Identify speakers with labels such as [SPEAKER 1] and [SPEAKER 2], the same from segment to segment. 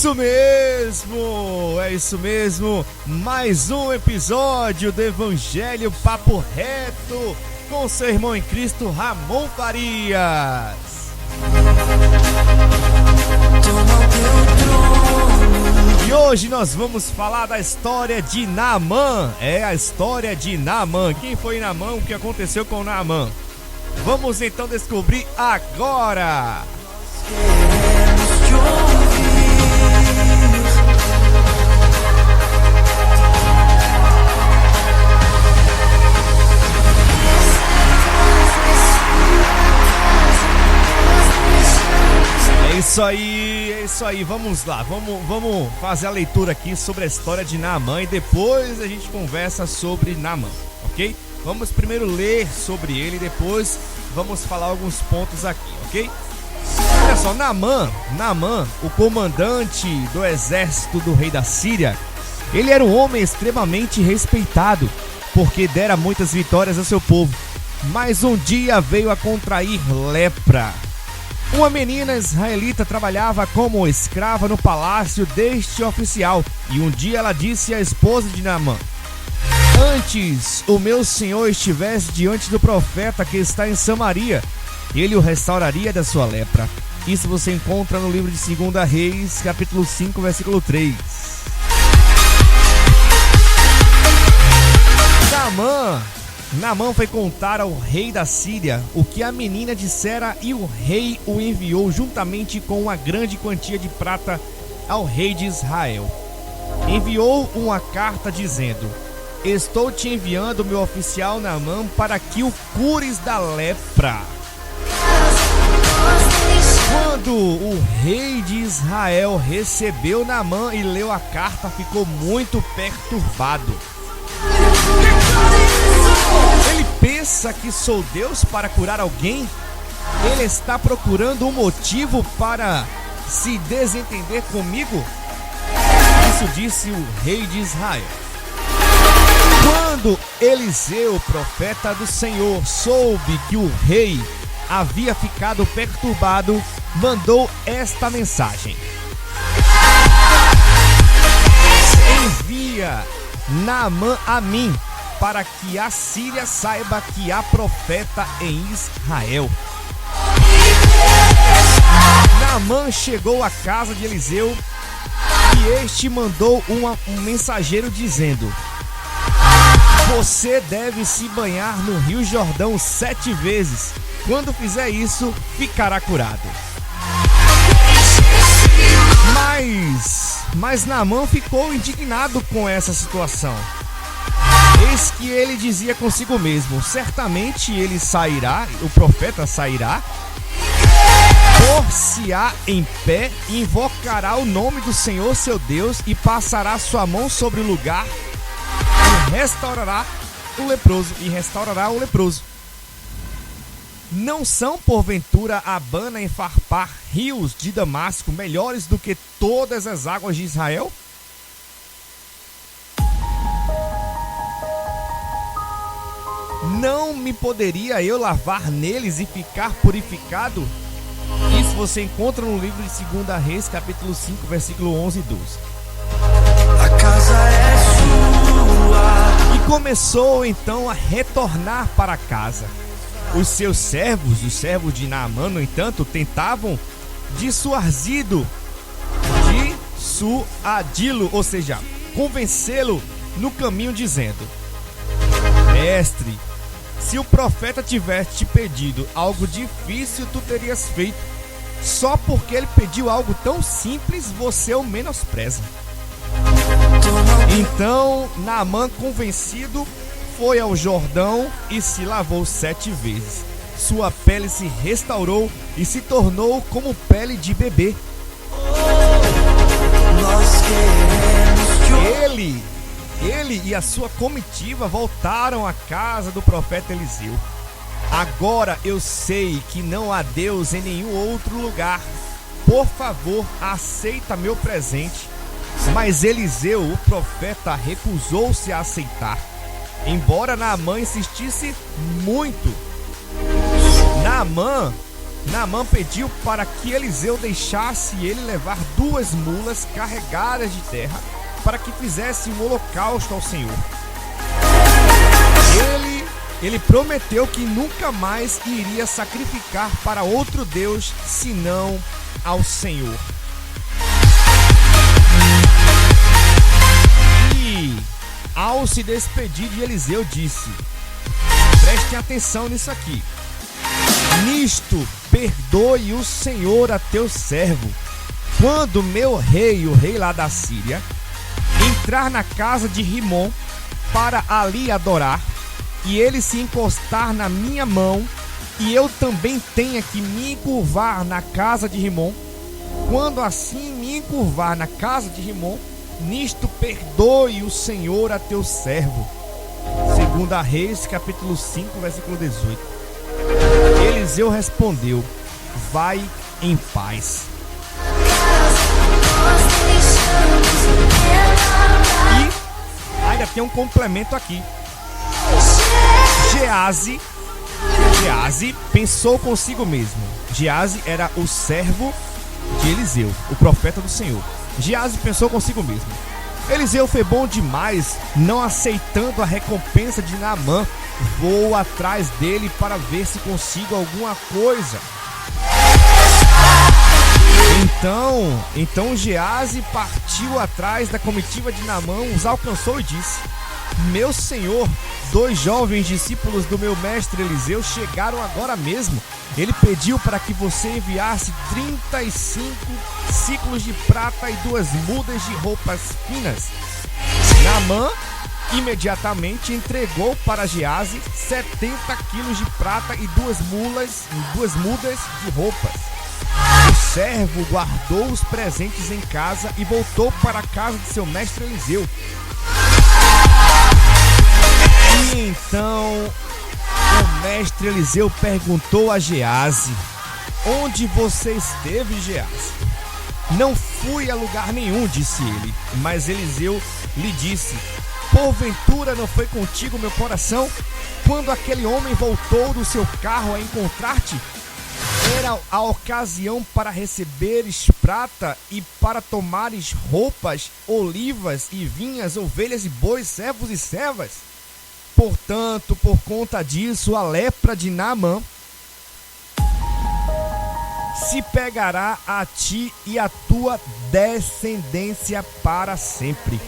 [SPEAKER 1] É isso mesmo, mais um episódio do Evangelho Papo Reto com seu irmão em Cristo, Ramon Farias. E hoje nós vamos falar da história de Naamã. É a história de Naamã. Quem foi Naamã? O que aconteceu com Naamã? Vamos então descobrir agora. É isso aí, vamos lá, vamos fazer a leitura aqui sobre a história de Naamã e depois a gente conversa sobre Naamã, ok? Vamos primeiro ler sobre ele e depois vamos falar alguns pontos aqui, ok? Olha só, Naamã, o comandante do exército do rei da Síria, ele era um homem extremamente respeitado, porque dera muitas vitórias a seu povo, mas um dia veio a contrair lepra. Uma menina israelita trabalhava como escrava no palácio deste oficial, e um dia ela disse à esposa de Naamã: "Antes o meu senhor estivesse diante do profeta que está em Samaria, ele o restauraria da sua lepra." Isso você encontra no livro de 2 Reis, capítulo 5, versículo 3. Naamã foi contar ao rei da Síria o que a menina dissera, e o rei o enviou juntamente com uma grande quantia de prata ao rei de Israel. Enviou uma carta dizendo: "Estou te enviando meu oficial Naamã para que o cures da lepra." Quando o rei de Israel recebeu Naamã e leu a carta, ficou muito perturbado. Ele pensa que sou Deus para curar alguém? Ele está procurando um motivo para se desentender comigo? Isso disse o rei de Israel. Quando Eliseu, profeta do Senhor, soube que o rei havia ficado perturbado, mandou esta mensagem: "Envia Naamã a mim, para que a Síria saiba que há profeta em Israel." Naamã chegou à casa de Eliseu e este mandou um mensageiro dizendo: "Você deve se banhar no Rio Jordão 7 vezes. Quando fizer isso, ficará curado." Mas Naamã ficou indignado com essa situação. Eis que ele dizia consigo mesmo: "Certamente ele sairá, o profeta sairá, pôr-se-á em pé, invocará o nome do Senhor seu Deus e passará sua mão sobre o lugar e restaurará o leproso. Não são porventura Abana e Farpar, rios de Damasco, melhores do que todas as águas de Israel? Não me poderia eu lavar neles e ficar purificado?" Isso você encontra no livro de 2 Reis, capítulo 5, versículo 11 e 12. A casa é sua. E começou então a retornar para casa. Os seus servos, os servos de Naamã, no entanto, tentavam dissuadi-lo, ou seja, convencê-lo no caminho, dizendo: "Mestre, se o profeta tivesse te pedido algo difícil, tu terias feito. Só porque ele pediu algo tão simples, você o menospreza." Então Naamã, convencido, foi ao Jordão e se lavou 7 vezes. Sua pele se restaurou e se tornou como pele de bebê. Ele e a sua comitiva voltaram à casa do profeta Eliseu. "Agora eu sei que não há Deus em nenhum outro lugar. Por favor, aceita meu presente." Mas Eliseu, o profeta, recusou-se a aceitar, embora Naamã insistisse muito. Naamã Naamã pediu para que Eliseu deixasse ele levar 2 mulas carregadas de terra para que fizesse um holocausto ao Senhor. Ele prometeu que nunca mais iria sacrificar para outro Deus senão ao Senhor. E ao se despedir de Eliseu disse: prestem atenção nisso aqui. Nisto perdoe o Senhor a teu servo, quando meu rei, o rei lá da Síria, entrar na casa de Rimom para ali adorar, e ele se encostar na minha mão, e eu também tenha que me encurvar na casa de Rimom, quando assim me encurvar na casa de Rimom, nisto perdoe o Senhor a teu servo. 2 Reis, capítulo 5, versículo 18. Eliseu respondeu: vai em paz. E ainda tem um complemento aqui. Geazi pensou consigo mesmo. Geazi era o servo de Eliseu, o profeta do Senhor. Geazi pensou consigo mesmo: Eliseu foi bom demais, não aceitando a recompensa de Naamã. Vou atrás dele para ver se consigo alguma coisa. Então Geazi partiu atrás da comitiva de Naamã, os alcançou e disse: meu senhor, 2 jovens discípulos do meu mestre Eliseu chegaram agora mesmo. Ele pediu para que você enviasse 35 ciclos de prata e 2 mudas de roupas finas. Naamã imediatamente entregou para Geazi 70 quilos de prata e 2 mudas de roupas. O servo guardou os presentes em casa e voltou para a casa de seu mestre Eliseu. E então o mestre Eliseu perguntou a Geazi: onde você esteve, Geazi? Não fui a lugar nenhum, disse ele. Mas Eliseu lhe disse: porventura não foi contigo meu coração, quando aquele homem voltou do seu carro a encontrar-te? Era a ocasião para receberes prata e para tomares roupas, olivas e vinhas, ovelhas e bois, servos e servas. Portanto, por conta disso, a lepra de Naamã se pegará a ti e a tua descendência para sempre.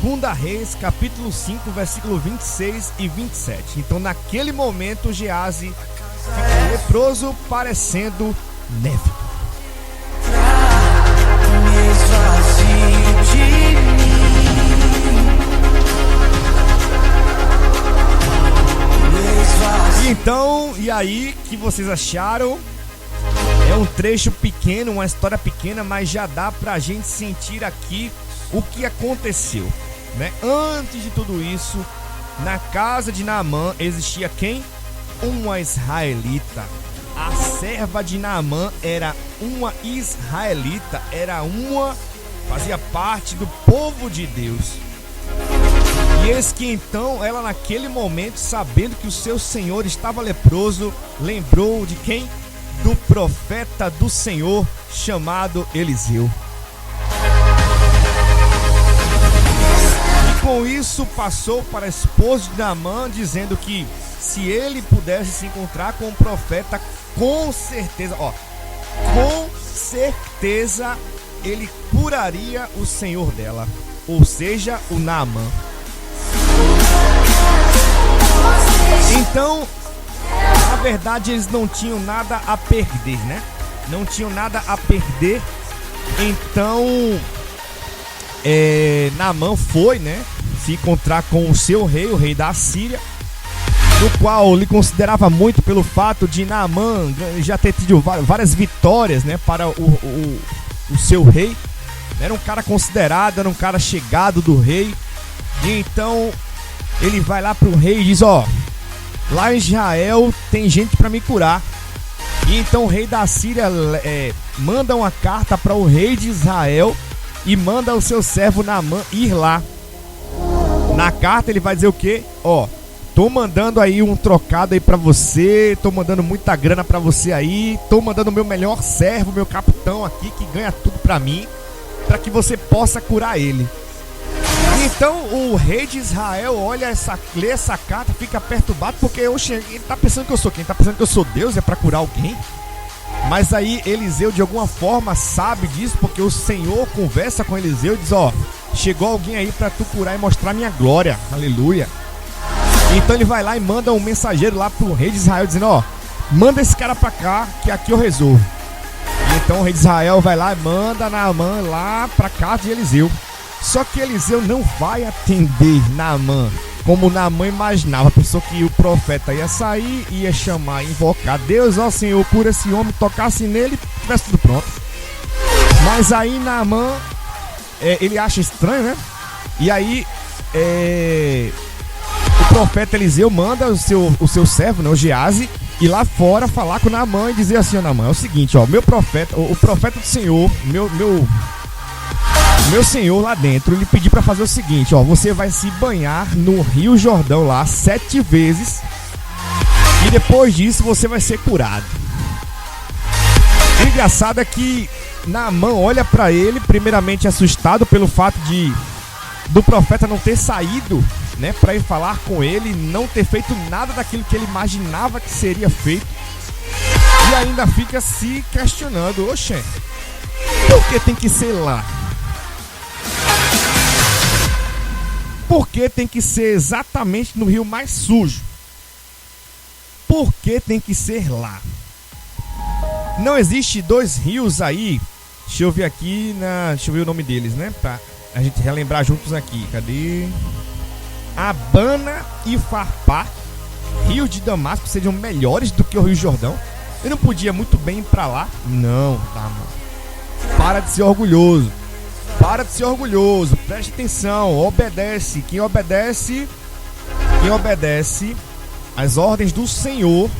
[SPEAKER 1] 2 Reis, capítulo 5, versículo 26 e 27. Então, naquele momento, Geazi ficou leproso, parecendo neve. Então, e aí, que vocês acharam? É um trecho pequeno, uma história pequena, mas já dá pra gente sentir aqui o que aconteceu, né? Antes de tudo isso, na casa de Naamã existia quem? Uma israelita. A serva de Naamã era uma israelita, fazia parte do povo de Deus. E eis que então ela, naquele momento, sabendo que o seu senhor estava leproso, lembrou de quem? Do profeta do Senhor chamado Eliseu. E com isso passou para a esposa de Naamã, dizendo que se ele pudesse se encontrar com o profeta, com certeza ele curaria o senhor dela, ou seja, o Naamã. Então, na verdade, eles não tinham nada a perder, né? Não tinham nada a perder. Então, Naamã foi, né, se encontrar com o seu rei, o rei da Síria, no qual lhe considerava muito pelo fato de Naamã já ter tido várias vitórias, né, para o seu rei. Era um cara considerado, era um cara chegado do rei. E então ele vai lá pro rei e diz: lá em Israel tem gente para me curar. E então o rei da Síria manda uma carta para o rei de Israel e manda o seu servo Naamã ir lá. Na carta ele vai dizer o quê? tô mandando aí um trocado aí pra você, tô mandando muita grana pra você aí, tô mandando o meu melhor servo, meu capitão aqui, que ganha tudo pra mim, pra que você possa curar ele. Então o rei de Israel lê essa carta, fica perturbado, porque ele tá pensando que eu sou quem? Tá pensando que eu sou Deus, é pra curar alguém? Mas aí Eliseu de alguma forma sabe disso, porque o Senhor conversa com Eliseu e diz, ó, chegou alguém aí pra tu curar e mostrar minha glória, aleluia. Então ele vai lá e manda um mensageiro lá pro rei de Israel dizendo, ó, manda esse cara pra cá que aqui eu resolvo. Então o rei de Israel vai lá e manda Naamã lá pra casa de Eliseu. Só que Eliseu não vai atender Naamã como Naamã imaginava. Pensou que o profeta ia sair, ia chamar, invocar Deus, ó Senhor, cura esse homem, tocasse nele, tivesse tudo pronto. Mas aí Naamã, ele acha estranho, né? E aí o profeta Eliseu manda o seu servo, né, o Geazi, ir lá fora falar com Naamã e dizer assim, ó, Naamã, é o seguinte, ó, meu profeta, o profeta do Senhor, meu senhor lá dentro, ele pediu pra fazer o seguinte, ó, você vai se banhar no Rio Jordão lá 7 vezes e depois disso você vai ser curado. O engraçado é que Naamã olha pra ele, primeiramente assustado pelo fato do profeta não ter saído, né, pra ir falar com ele, não ter feito nada daquilo que ele imaginava que seria feito, e ainda fica se questionando, oxe, por que tem que ser lá? Por que tem que ser exatamente no rio mais sujo? Por que tem que ser lá? Não existe 2 rios aí. Deixa eu ver aqui, deixa eu ver o nome deles, né? Pra a gente relembrar juntos aqui. Cadê? Abana e Farpar, rios de Damasco, seriam melhores do que o Rio Jordão. Eu não podia muito bem ir pra lá? Não, tá, mano. Para de ser orgulhoso. Para de ser orgulhoso, preste atenção, obedece. Quem obedece às ordens do Senhor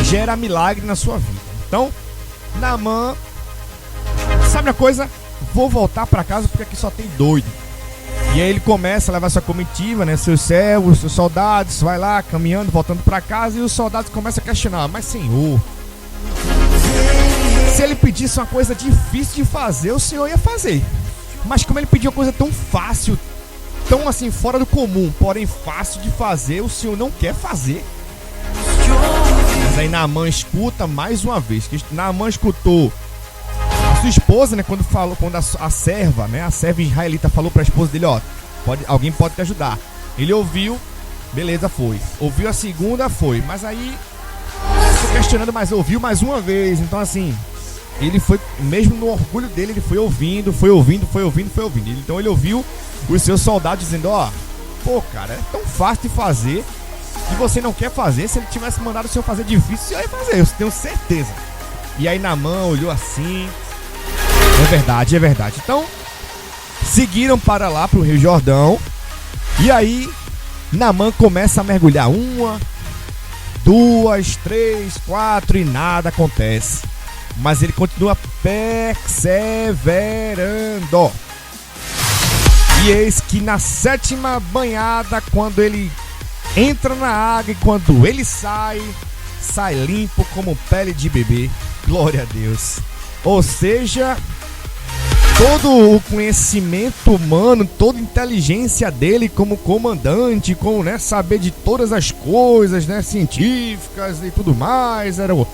[SPEAKER 1] gera milagre na sua vida. Então, Naamã, sabe uma coisa? Vou voltar para casa porque aqui só tem doido. E aí ele começa a levar sua comitiva, né? Seus servos, seus soldados, vai lá caminhando, voltando para casa, e os soldados começam a questionar, mas Senhor, se ele pedisse uma coisa difícil de fazer, o Senhor ia fazer. Mas como ele pediu uma coisa tão fácil, tão assim, fora do comum, porém fácil de fazer, o Senhor não quer fazer. Mas aí Naamã escuta mais uma vez. Naamã escutou a sua esposa, né? Quando a serva, né? A serva israelita falou para a esposa dele, ó, alguém pode te ajudar. Ele ouviu, beleza, foi. Ouviu a segunda, foi. Mas aí, tô questionando, mas ouviu mais uma vez. Então assim, ele foi, mesmo no orgulho dele, ele foi ouvindo. Então ele ouviu os seus soldados dizendo, ó, pô, cara, é tão fácil de fazer que você não quer fazer. Se ele tivesse mandado o senhor fazer difícil, o senhor ia fazer, eu tenho certeza. E aí Naamã olhou assim, é verdade. Então, seguiram para lá, pro Rio Jordão. E aí, Naamã começa a mergulhar 1, 2, 3, 4 e nada acontece. Mas ele continua perseverando. E eis que na 7ª banhada, quando ele entra na água e quando ele sai limpo como pele de bebê. Glória a Deus. Ou seja, todo o conhecimento humano, toda a inteligência dele como comandante, com, né, saber de todas as coisas, né, científicas e tudo mais, era o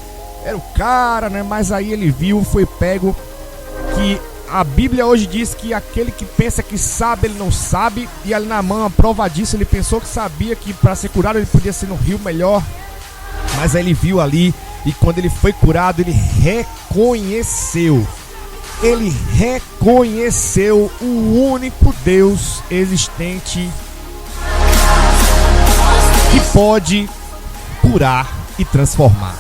[SPEAKER 1] cara, né? Mas aí ele viu, foi pego, que a Bíblia hoje diz que aquele que pensa que sabe, ele não sabe. E ali na mão, a prova disso, ele pensou que sabia que para ser curado ele podia ser no rio melhor. Mas aí ele viu ali, e quando ele foi curado, ele reconheceu o único Deus existente que pode curar e transformar.